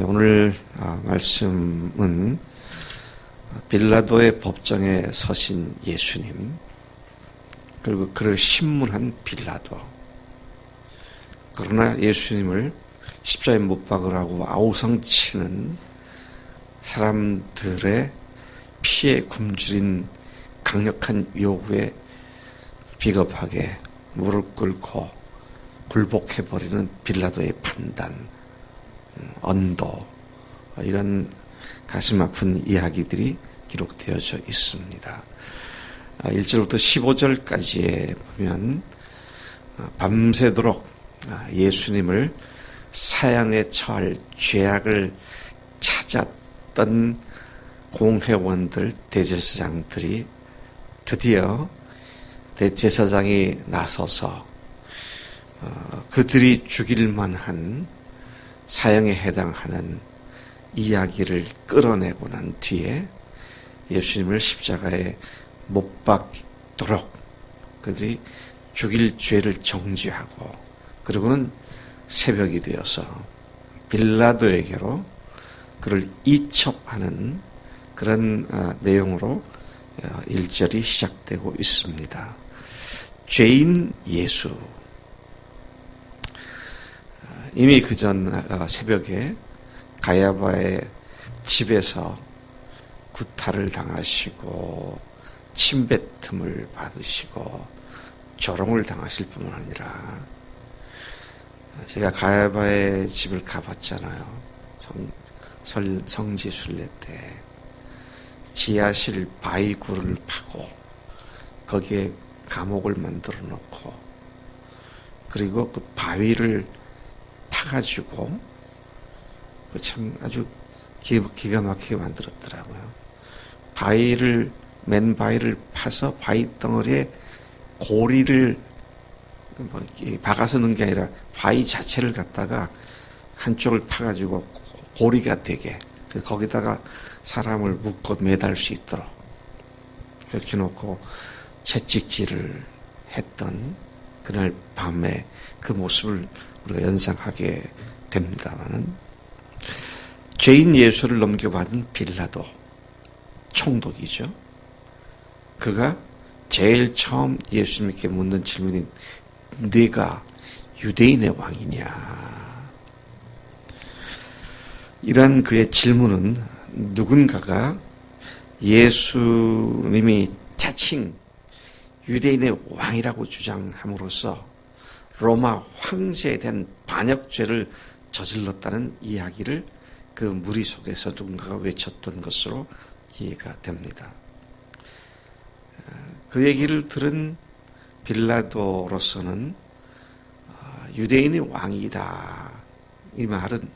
오늘 말씀은 빌라도의 법정에 서신 예수님, 그리고 그를 신문한 빌라도. 그러나 예수님을 십자가에 못 박으라고 아우성치는 사람들의 피에 굶주린 강력한 요구에 비겁하게 무릎 꿇고 굴복해버리는 빌라도의 판단, 언도, 이런 가슴 아픈 이야기들이 기록되어져 있습니다. 1절부터 15절까지에 보면 밤새도록 예수님을 사형에 처할 죄악을 찾았던 공회원들, 대제사장들이 드디어 대제사장이 나서서 그들이 죽일 만한 사형에 해당하는 이야기를 끌어내고 난 뒤에 예수님을 십자가에 못 박도록 그들이 죽일 죄를 정죄하고, 그리고는 새벽이 되어서 빌라도에게로 그를 이첩하는 그런 내용으로 1절이 시작되고 있습니다. 죄인 예수. 이미 그전 새벽에 가야바의 집에서 구타를 당하시고 침뱉음을 받으시고 조롱을 당하실 뿐만 아니라, 제가 가야바의 집을 가봤잖아요. 성지순례 때 지하실 바위굴을 파고 거기에 감옥을 만들어 놓고, 그리고 그 바위를 파가지고 참 아주 기가 막히게 만들었더라고요. 맨 바위를 파서 바위 덩어리에 고리를 박아서 넣은 게 아니라 바위 자체를 갖다가 한쪽을 파가지고 고리가 되게, 거기다가 사람을 묶어 매달 수 있도록 그렇게 놓고 채찍질을 했던 그날 밤에 그 모습을 우리가 연상하게 됩니다만은, 죄인 예수를 넘겨받은 빌라도, 총독이죠. 그가 제일 처음 예수님께 묻는 질문이 네가 유대인의 왕이냐. 이런 그의 질문은 누군가가 예수님이 자칭 유대인의 왕이라고 주장함으로써 로마 황제에 대한 반역죄를 저질렀다는 이야기를 그 무리 속에서 누군가가 외쳤던 것으로 이해가 됩니다. 그 얘기를 들은 빌라도로서는 유대인의 왕이다, 이 말은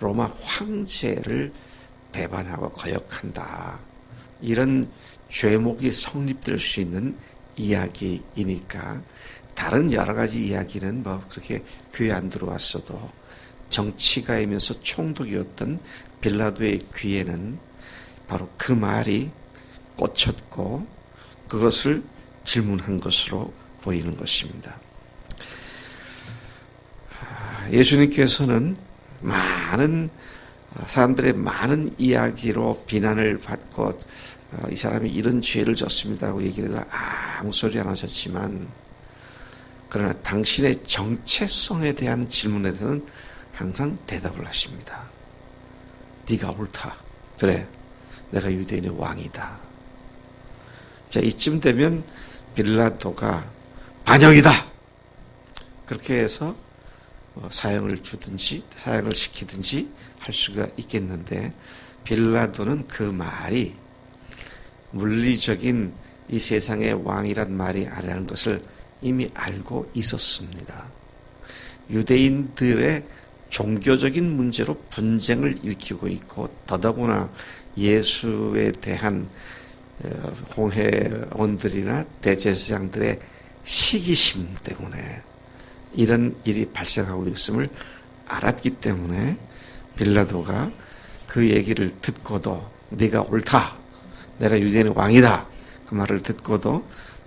로마 황제를 배반하고 거역한다, 이런 죄목이 성립될 수 있는 이야기이니까 다른 여러 가지 이야기는 그렇게 귀에 안 들어왔어도 정치가이면서 총독이었던 빌라도의 귀에는 바로 그 말이 꽂혔고 그것을 질문한 것으로 보이는 것입니다. 예수님께서는 많은 사람들의 많은 이야기로 비난을 받고 이 사람이 이런 죄를 졌습니다라고 얘기를 해도 아무 소리 안 하셨지만, 그러나 당신의 정체성에 대한 질문에 대해서는 항상 대답을 하십니다. 네가 옳다. 그래, 내가 유대인의 왕이다. 자, 이쯤 되면 빌라도가 반역이다, 그렇게 해서 사형을 주든지 사형을 시키든지 할 수가 있겠는데, 빌라도는 그 말이 물리적인 이 세상의 왕이란 말이 아니라는 것을 이미 알고 있었습니다. 유대인들의 종교적인 문제로 분쟁을 일으키고 있고, 더더구나 예수에 대한 공회원들이나 대제사장들의 시기심 때문에 이런 일이 발생하고 있음을 알았기 때문에 빌라도가 그 얘기를 듣고도 네가 옳다, 내가 유대인의 왕이다, 그 말을 듣고도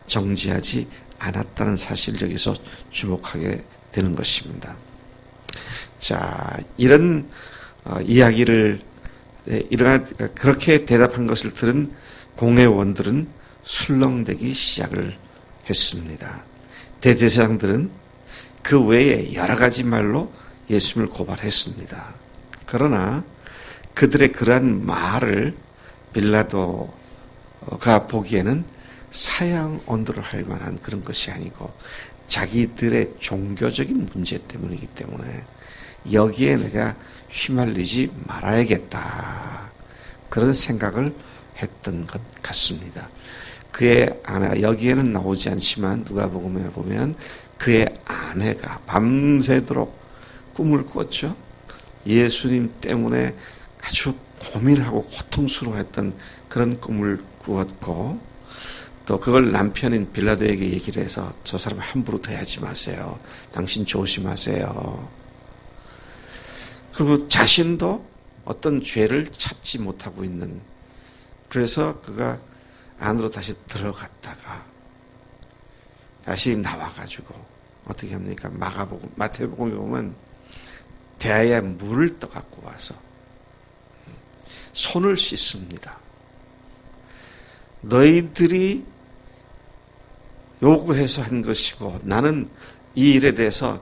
정지하지 않았다는 사실을 여기서 주목하게 되는 것입니다. 자, 이런 이야기를 그렇게 대답한 것을 들은 공회원들은 술렁대기 시작을 했습니다. 대제사장들은 그 외에 여러 가지 말로 예수님을 고발했습니다. 그러나 그들의 그러한 말을 빌라도가 보기에는 사형 언도를 할 만한 그런 것이 아니고 자기들의 종교적인 문제 때문이기 때문에 여기에 내가 휘말리지 말아야겠다. 그런 생각을 했던 것 같습니다. 그의 아내, 여기에는 나오지 않지만 누가복음에 보면 그의 아내가 밤새도록 꿈을 꿨죠. 예수님 때문에 아주 고민하고 고통스러워했던 그런 꿈을 꾸었고 또 그걸 남편인 빌라도에게 얘기를 해서 저 사람 함부로 대하지 마세요. 당신 조심하세요. 그리고 자신도 어떤 죄를 찾지 못하고 있는 그래서 그가 안으로 다시 들어갔다가 다시 나와가지고 어떻게 합니까? 마태복음에 보면 대야에 물을 떠갖고 와서 손을 씻습니다. 너희들이 요구해서 한 것이고 나는 이 일에 대해서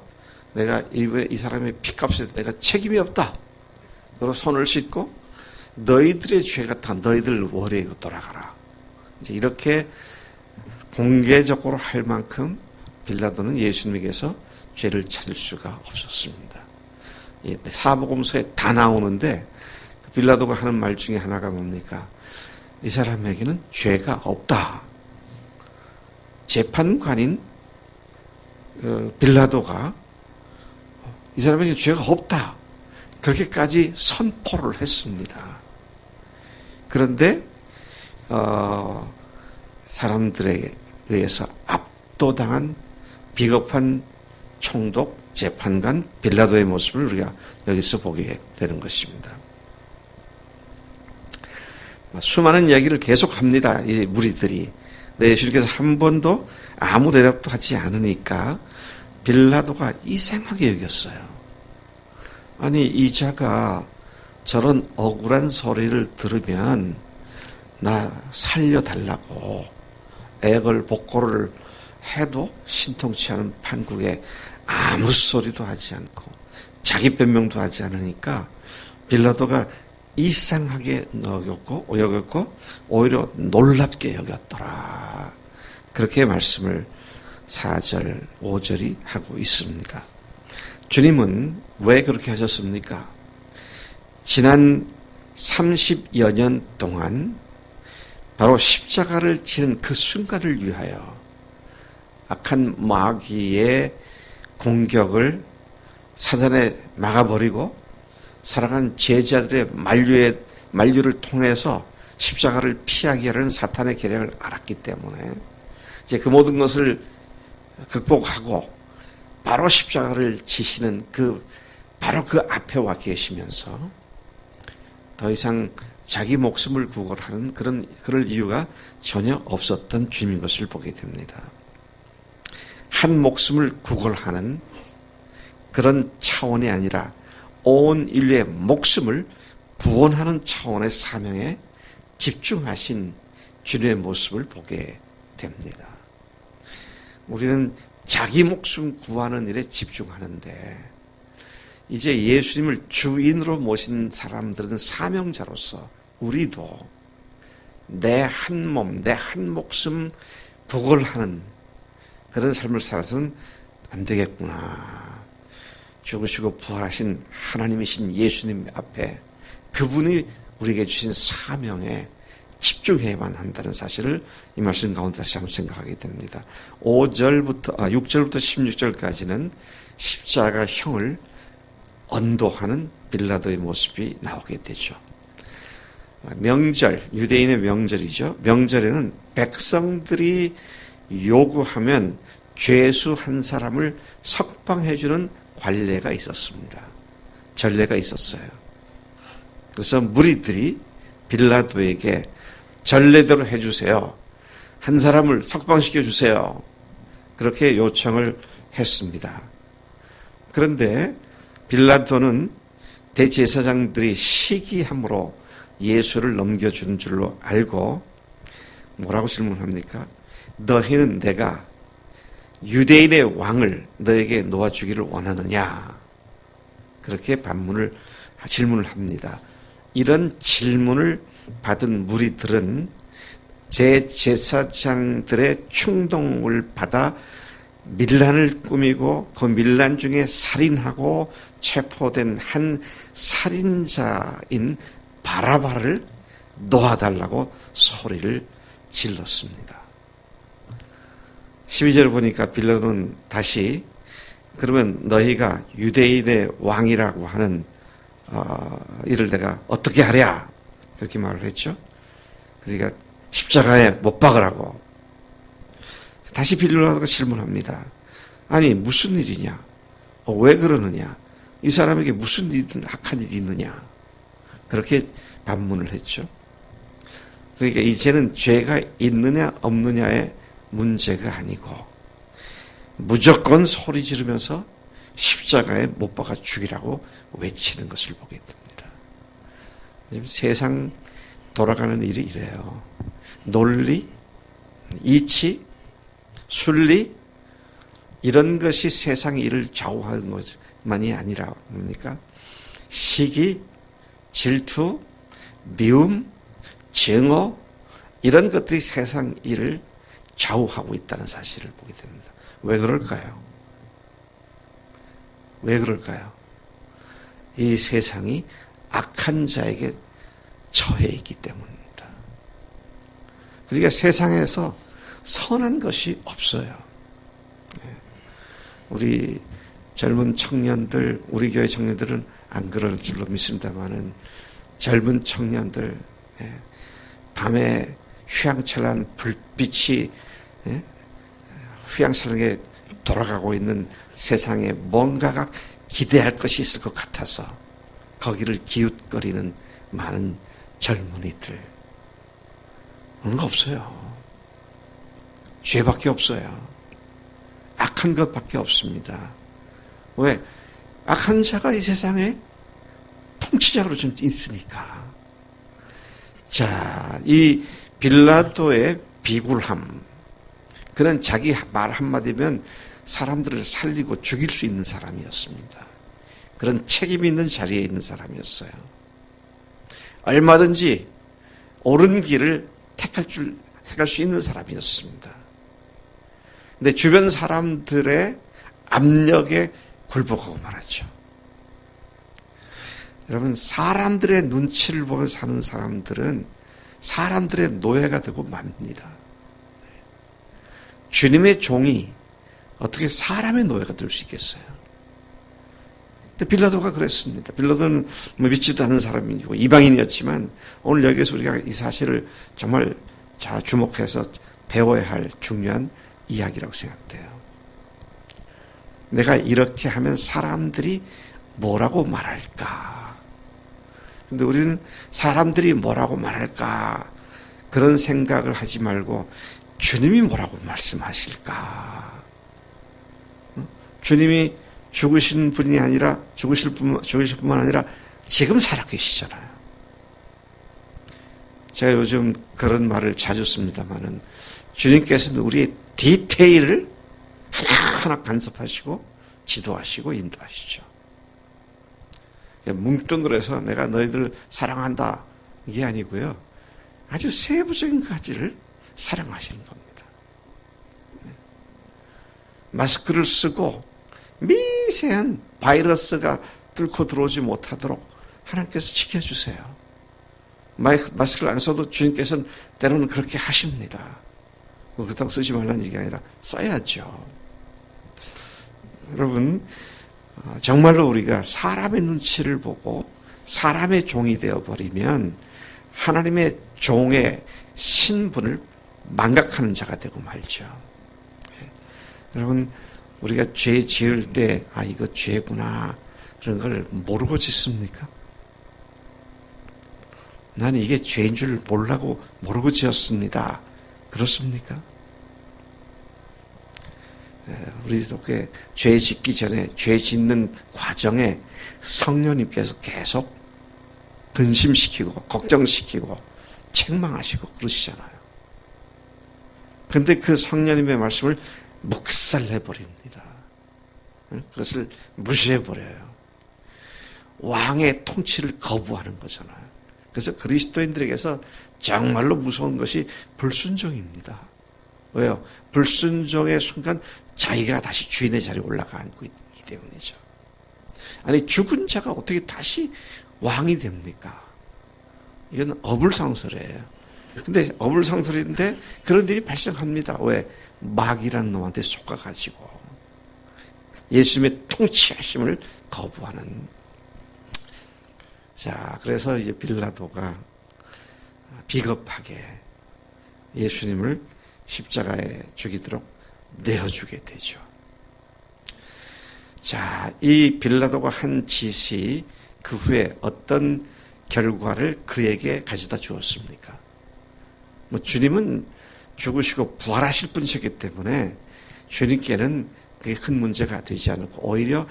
내가 이 사람의 피값에 내가 책임이 없다. 그리고 손을 씻고 너희들의 죄가 다 너희들 월에로 돌아가라. 이제 이렇게 공개적으로 할 만큼 빌라도는 예수님에게서 죄를 찾을 수가 없었습니다. 사복음서에 다 나오는데 빌라도가 하는 말 중에 하나가 뭡니까? 이 사람에게는 죄가 없다. 재판관인 빌라도가 이 사람에게 죄가 없다. 그렇게까지 선포를 했습니다. 그런데 사람들에 의해서 압도당한 비겁한 총독 재판관 빌라도의 모습을 우리가 여기서 보게 되는 것입니다. 수많은 이야기를 계속합니다. 이 무리들이. 예수님께서 한 번도 아무 대답도 하지 않으니까 빌라도가 이상하게 여겼어요. 아니 이 자가 저런 억울한 소리를 들으면 나 살려달라고 애걸복걸을 해도 신통치 않은 판국에 아무 소리도 하지 않고 자기 변명도 하지 않으니까 빌라도가 이상하게 여겼고 오히려 놀랍게 여겼더라. 그렇게 말씀을 4절, 5절이 하고 있습니다. 주님은 왜 그렇게 하셨습니까? 지난 30여 년 동안 바로 십자가를 지는 그 순간을 위하여 악한 마귀의 공격을 사단에 막아버리고 살아가는 제자들의 만류를 통해서 십자가를 피하게 하려는 사탄의 계략을 알았기 때문에 이제 그 모든 것을 극복하고 바로 십자가를 지시는 바로 그 앞에 와 계시면서 더 이상 자기 목숨을 구걸하는 그럴 이유가 전혀 없었던 주님인 것을 보게 됩니다. 한 목숨을 구걸하는 그런 차원이 아니라 온 인류의 목숨을 구원하는 차원의 사명에 집중하신 주님의 모습을 보게 됩니다. 우리는 자기 목숨 구하는 일에 집중하는데 이제 예수님을 주인으로 모신 사람들은 사명자로서 우리도 내 한 몸, 내 한 목숨 구걸하는 그런 삶을 살아서는 안 되겠구나. 죽으시고 부활하신 하나님이신 예수님 앞에 그분이 우리에게 주신 사명에 집중해야만 한다는 사실을 이 말씀 가운데 다시 한번 생각하게 됩니다. 6절부터 16절까지는 십자가형을 언도하는 빌라도의 모습이 나오게 되죠. 명절, 유대인의 명절이죠. 명절에는 백성들이 요구하면 죄수 한 사람을 석방해주는 관례가 있었습니다. 전례가 있었어요. 그래서 무리들이 빌라도에게 전례대로 해주세요. 한 사람을 석방시켜 주세요. 그렇게 요청을 했습니다. 그런데 빌라도는 대제사장들이 시기함으로 예수를 넘겨준 줄로 알고 뭐라고 질문합니까? 너희는 내가 유대인의 왕을 너에게 놓아주기를 원하느냐? 그렇게 질문을 합니다. 이런 질문을 받은 무리들은 제제사장들의 충동을 받아 밀란을 꾸미고 그 밀란 중에 살인하고 체포된 한 살인자인 바라바를 놓아달라고 소리를 질렀습니다. 12절 보니까 빌라도는 다시 그러면 너희가 유대인의 왕이라고 하는 이를 내가 어떻게 하랴? 그렇게 말을 했죠. 그러니까 십자가에 못 박으라고. 다시 빌라도가 질문합니다. 아니 무슨 일이냐? 왜 그러느냐? 이 사람에게 무슨 악한 일이 있느냐? 그렇게 반문을 했죠. 그러니까 이제는 죄가 있느냐 없느냐의 문제가 아니고 무조건 소리 지르면서 십자가에 못 박아 죽이라고 외치는 것을 보게 됩니다. 세상 돌아가는 일이 이래요. 논리, 이치, 순리 이런 것이 세상의 일을 좌우하는 것만이 아니라 뭡니까? 시기, 질투, 미움, 증오 이런 것들이 세상 일을 좌우하고 있다는 사실을 보게 됩니다. 왜 그럴까요? 왜 그럴까요? 이 세상이 악한 자에게 처해 있기 때문입니다. 그러니까 세상에서 선한 것이 없어요. 우리 젊은 청년들, 우리 교회 청년들은 안 그럴 줄로 믿습니다만은 젊은 청년들, 밤에 휘황찬란 불빛이 휘황찬란하게 돌아가고 있는 세상에 뭔가가 기대할 것이 있을 것 같아서 거기를 기웃거리는 많은 젊은이들. 그런 거 없어요. 죄밖에 없어요. 악한 것밖에 없습니다. 왜? 악한 자가 이 세상에 통치자로 좀 있으니까. 자, 이 빌라도의 비굴함. 그는 자기 말 한마디면 사람들을 살리고 죽일 수 있는 사람이었습니다. 그런 책임 있는 자리에 있는 사람이었어요. 얼마든지 옳은 길을 택할 수 있는 사람이었습니다. 근데 주변 사람들의 압력에 굴복하고 말았죠. 여러분, 사람들의 눈치를 보며 사는 사람들은 사람들의 노예가 되고 맙니다. 주님의 종이 어떻게 사람의 노예가 될 수 있겠어요? 근데 빌라도가 그랬습니다. 빌라도는 믿지도 않는 사람이고 이방인이었지만 오늘 여기서 우리가 이 사실을 정말 잘 주목해서 배워야 할 중요한 이야기라고 생각돼요. 내가 이렇게 하면 사람들이 뭐라고 말할까? 근데 우리는 사람들이 뭐라고 말할까? 그런 생각을 하지 말고 주님이 뭐라고 말씀하실까? 주님이 죽으실 뿐만 아니라 지금 살아계시잖아요. 제가 요즘 그런 말을 자주 씁니다만은 주님께서는 우리의 디테일을 하나하나 간섭하시고 지도하시고 인도하시죠. 뭉뚱그려서 내가 너희들 사랑한다 이게 아니고요. 아주 세부적인 가지를 사랑하시는 겁니다. 마스크를 쓰고 미세한 바이러스가 뚫고 들어오지 못하도록 하나님께서 지켜주세요. 마스크를 안 써도 주님께서는 때로는 그렇게 하십니다. 그렇다고 쓰지 말라는 얘기가 아니라 써야죠. 여러분, 정말로 우리가 사람의 눈치를 보고 사람의 종이 되어버리면 하나님의 종의 신분을 망각하는 자가 되고 말죠. 여러분, 우리가 죄 지을 때, 이거 죄구나, 그런 걸 모르고 짓습니까? 나는 이게 죄인 줄 모르고 지었습니다. 그렇습니까? 우리 속에 죄 짓기 전에 죄 짓는 과정에 성령님께서 계속 근심시키고 걱정시키고 책망하시고 그러시잖아요. 근데 그 성령님의 말씀을 묵살해버립니다. 그것을 무시해버려요. 왕의 통치를 거부하는 거잖아요. 그래서 그리스도인들에게서 정말로 무서운 것이 불순종입니다. 왜요? 불순종의 순간 자기가 다시 주인의 자리에 올라가 앉고 있기 때문이죠. 아니 죽은 자가 어떻게 다시 왕이 됩니까? 이건 어불상설이에요. 근데 어불상설인데 그런 일이 발생합니다. 왜? 마귀라는 놈한테 속아가지고 예수님의 통치하심을 거부하는. 자, 그래서 이제 빌라도가 비겁하게 예수님을 십자가에 죽이도록 내어주게 되죠. 자, 이 빌라도가 한 짓이 그 후에 어떤 결과를 그에게 가져다 주었습니까? 주님은 죽으시고 부활하실 분이셨기 때문에 주님께는 그게 큰 문제가 되지 않고 오히려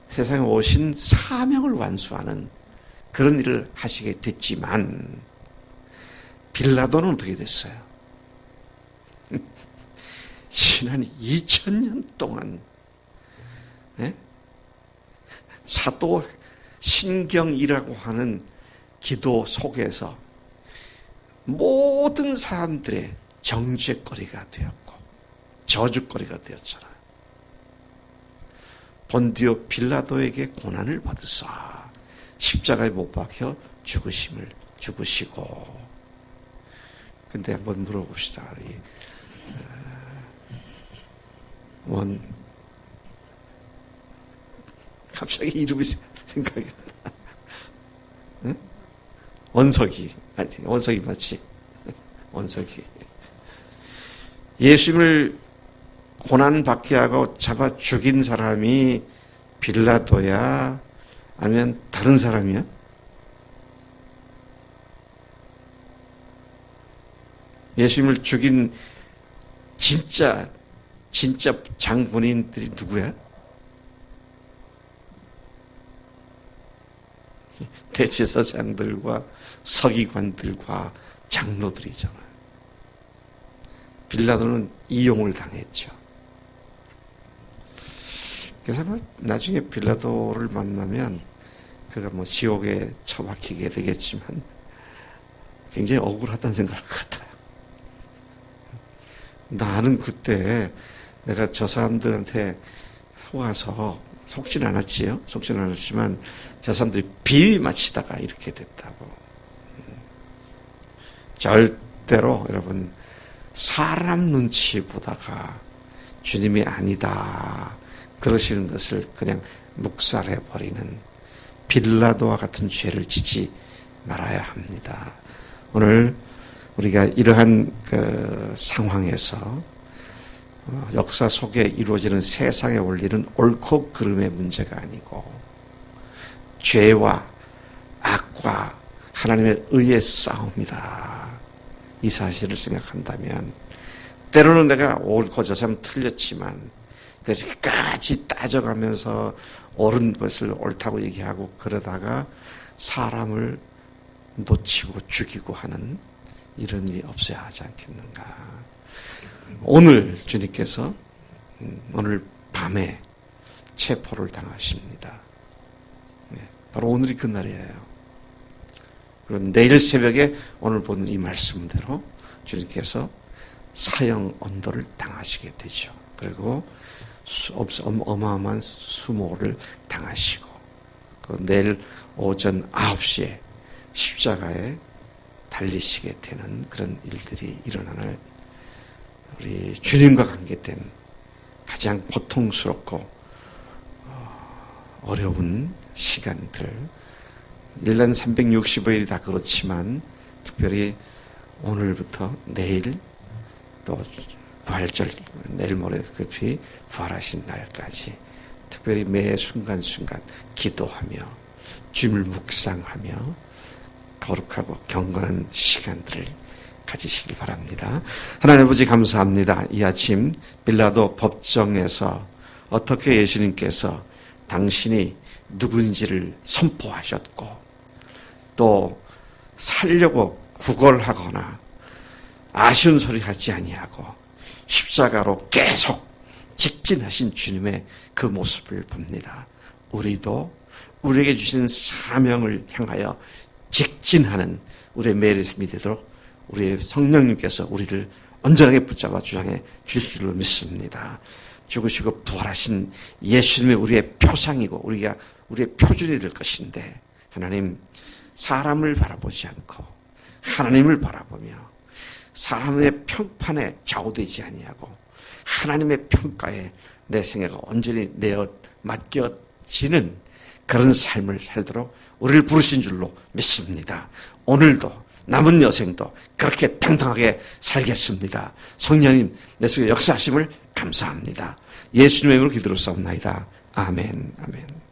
세상에 오신 사명을 완수하는 그런 일을 하시게 됐지만 빌라도는 어떻게 됐어요? 지난 2000년 동안 사도 신경이라고 하는 기도 속에서 모든 사람들의 정죄거리가 되었고 저주거리가 되었잖아요. 본디오 빌라도에게 고난을 받으사 십자가에 못 박혀 죽으시고. 근데 한번 물어봅시다. 갑자기 이름이 생각이 안 나. 응? 원석이. 아니, 원석이 맞지? 원석이. 예수님을 고난받게 하고 잡아 죽인 사람이 빌라도야? 아니면 다른 사람이야? 예수님을 죽인 진짜 장본인들이 누구야? 대제사장들과 서기관들과 장로들이잖아요. 빌라도는 이용을 당했죠. 그래서 나중에 빌라도를 만나면 그가 지옥에 처박히게 되겠지만 굉장히 억울하다는 생각을 할 것 같아요. 나는 그때 내가 저 사람들한테 속아서 속진 않았지요. 속진 않았지만 저 사람들이 비위 맞히다가 이렇게 됐다고. 절대로 여러분 사람 눈치 보다가 주님이 아니다 그러시는 것을 그냥 묵살해버리는 빌라도와 같은 죄를 짓지 말아야 합니다. 오늘 우리가 이러한 그 상황에서 역사 속에 이루어지는 세상의 원리는 옳고 그름의 문제가 아니고 죄와 악과 하나님의 의의 싸움이다. 이 사실을 생각한다면 때로는 내가 옳고 저 사람 틀렸지만 그래서 끝까지 따져가면서 옳은 것을 옳다고 얘기하고 그러다가 사람을 놓치고 죽이고 하는 이런 일이 없어야 하지 않겠는가. 오늘 주님께서 오늘 밤에 체포를 당하십니다. 바로 오늘이 그날이에요. 그리고 내일 새벽에 오늘 보는 이 말씀대로 주님께서 사형 언도를 당하시게 되죠. 그리고 어마어마한 수모를 당하시고 내일 오전 9시에 십자가에 달리시게 되는 그런 일들이 일어나는 우리 주님과 관계된 가장 고통스럽고 어려운 시간들 1년 365일이 다 그렇지만 특별히 오늘부터 내일 또 부활절 내일 모레 급히 부활하신 날까지 특별히 매 순간순간 기도하며 주님을 묵상하며 거룩하고 경건한 시간들을 가지시기 바랍니다. 하나님 아버지 감사합니다. 이 아침 빌라도 법정에서 어떻게 예수님께서 당신이 누구인지를 선포하셨고 또 살려고 구걸하거나 아쉬운 소리 하지 아니하고 십자가로 계속 직진하신 주님의 그 모습을 봅니다. 우리도 우리에게 주신 사명을 향하여 직진하는 우리의 매일이 되도록 우리의 성령님께서 우리를 온전하게 붙잡아 주장해 주실 줄로 믿습니다. 죽으시고 부활하신 예수님이 우리의 표상이고 우리가 우리의 표준이 될 것인데 하나님 사람을 바라보지 않고 하나님을 바라보며 사람의 평판에 좌우되지 아니하고 하나님의 평가에 내 생애가 온전히 내어 맡겨지는 그런 삶을 살도록 우리를 부르신 줄로 믿습니다. 오늘도 남은 여생도 그렇게 당당하게 살겠습니다. 성령님 내 속에 역사하심을 감사합니다. 예수님의 이름으로 기도로 싸움나이다. 아멘. 아멘.